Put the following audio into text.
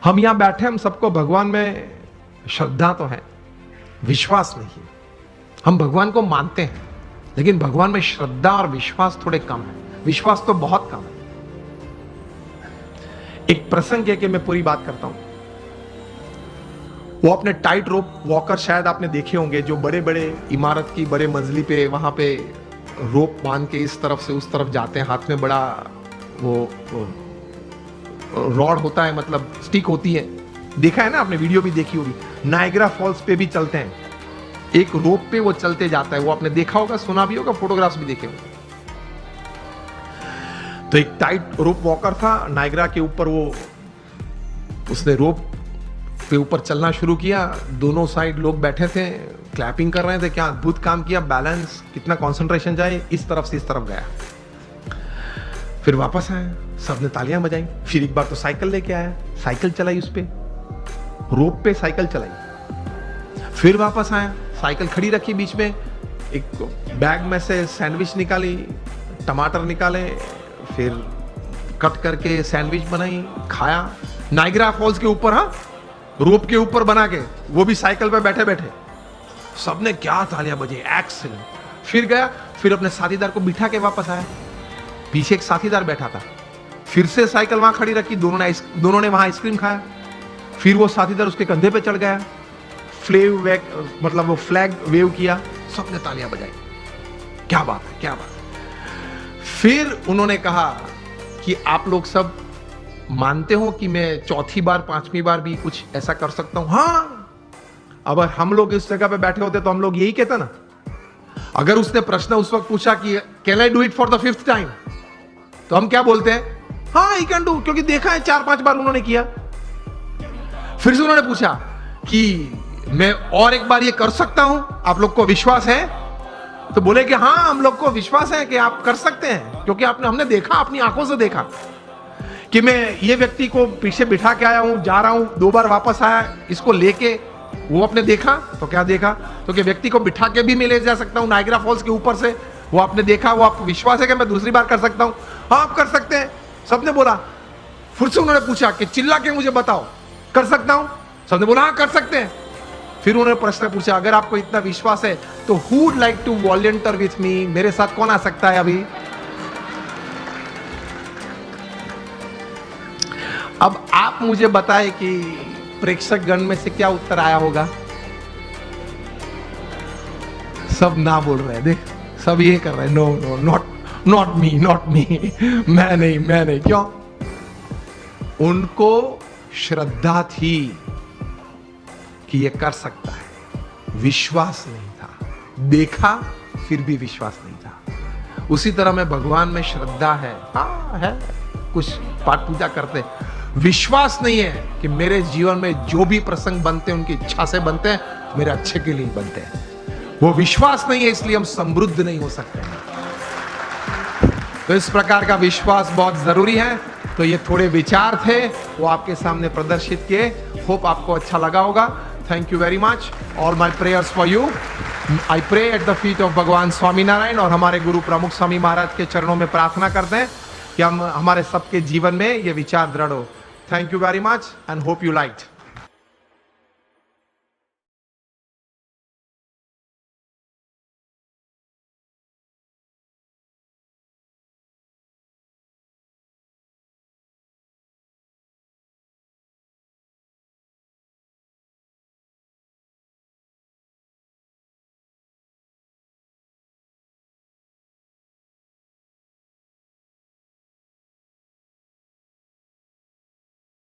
हम यहां बैठे, हम सबको भगवान में श्रद्धा तो है, विश्वास नहीं। हम भगवान को मानते हैं, लेकिन भगवान में श्रद्धा और विश्वास थोड़े कम है। विश्वास तो बहुत कम है। एक प्रसंग है कि मैं पूरी बात करता हूं। वो अपने टाइट रोप वॉकर शायद आपने देखे होंगे, जो बड़े बड़े इमारत की बड़े मंजिली पे वहां पे रोप बांध के इस तरफ से उस तरफ जाते हैं। हाथ में बड़ा वो रॉड होता है, मतलब स्टिक होती है। देखा है ना आपने, वीडियो भी देखी होगी। नायग्रा फॉल्स पे भी चलते हैं, एक रोप पे वो चलते जाता है। वो आपने देखा होगा, सुना भी होगा, फोटोग्राफ्स भी देखे होंगे। तो एक टाइट रोप वॉकर था नायग्रा के ऊपर, वो उसने रोप पे ऊपर चलना शुरू किया। दोनों साइड लोग बैठे थे, क्लैपिंग कर रहे थे। क्या अद्भुत काम किया, बैलेंस, कितना कंसंट्रेशन जाए, इस तरफ से इस तरफ गया। फिर वापस आया, सबने तालियां बजाई। फिर एक बार तो साइकिल लेके आया, साइकिल चलाई, उस पे रोप पे साइकिल चलाई। फिर वापस आया, साइकिल खड़ी रखी बीच में, एक बैग में से सैंडविच निकाली, टमाटर निकाले, फिर कट करके सैंडविच बनाई, खाया। नायग्रा फॉल्स के ऊपर, हाँ, रोप के ऊपर बना के, वो भी साइकिल पे बैठे बैठे। सबने क्या तालियां बजे, एक्सीलेंट। फिर गया, फिर अपने साथीदार को बिठा के वापस आया। पीछे एक साथीदार बैठा था, फिर से साइकिल वहां खड़ी रखी, दोनों ने वहां आइसक्रीम खाया। फिर वो साथीदार उसके कंधे पे चढ़ गया, मतलब वो फ्लैग वेव किया, सबने तालियां बजाई। क्या बात है, क्या बात है। फिर उन्होंने कहा कि आप लोग सब मानते हो कि मैं चौथी बार पांचवी बार भी कुछ ऐसा कर सकता हूं? हाँ, अगर हम लोग इस जगह पे बैठे होते तो हम लोग यही कहते ना। अगर उसने प्रश्न उस वक्त पूछा कि can I do it for the 5th time, तो हम क्या बोलते हैं? हाँ, आई कैन डू, क्योंकि देखा है 4-5 बार उन्होंने किया। फिर से उन्होंने पूछा कि मैं और एक बार ये कर सकता हूं, आप लोग को विश्वास है? तो बोले कि हाँ, हम लोग को विश्वास है कि आप कर सकते हैं, क्योंकि हमने देखा, अपनी आंखों से देखा कि मैं ये व्यक्ति को पीछे बिठा के आया हूं, जा रहा हूं, 2 बार वापस आया, इसको लेके। वो आपने देखा, तो क्या देखा? तो कि व्यक्ति को बिठा के भी मैं ले जा सकता हूं नायग्रा फॉल्स के ऊपर से। वो आपने देखा, वो आपको विश्वास है कि मैं दूसरी बार कर सकता हूं? हाँ, आप कर सकते हैं, सबने बोला। फिर से उन्होंने पूछा कि चिल्ला के मुझे बताओ, कर सकता हूं? सबने बोला हाँ, कर सकते हैं। फिर उन्होंने प्रश्न पूछा, अगर आपको इतना विश्वास है तो who would like to volunteer with me, मेरे साथ कौन आ सकता है अभी? अब आप मुझे बताएं कि प्रेक्षक गण में से क्या उत्तर आया होगा? सब ना बोल रहे हैं, देख, सब ये कर रहे हैं, no no, not me, not me, मैं नहीं। क्यों? उनको श्रद्धा थी कि ये कर सकता है, विश्वास नहीं था। देखा, फिर भी विश्वास नहीं था। उसी तरह में भगवान में श्रद्धा है, हाँ है, कुछ पाठ पूजा करते, विश्वास नहीं है कि मेरे जीवन में जो भी प्रसंग बनते हैं उनकी इच्छा से बनते हैं, तो मेरे अच्छे के लिए बनते हैं। वो विश्वास नहीं है, इसलिए हम समृद्ध नहीं हो सकते। तो इस प्रकार का विश्वास बहुत जरूरी है। तो ये थोड़े विचार थे, वो आपके सामने प्रदर्शित किए। होप आपको अच्छा लगा होगा। Thank you very much. और my prayers for you. I pray at the feet of भगवान स्वामी नारायण, और हमारे गुरु प्रमुख स्वामी महाराज के चरणों में प्रार्थना करते हैं कि हम हमारे सबके जीवन में ये विचार दृढ़ हो। Thank you very much and hope you liked.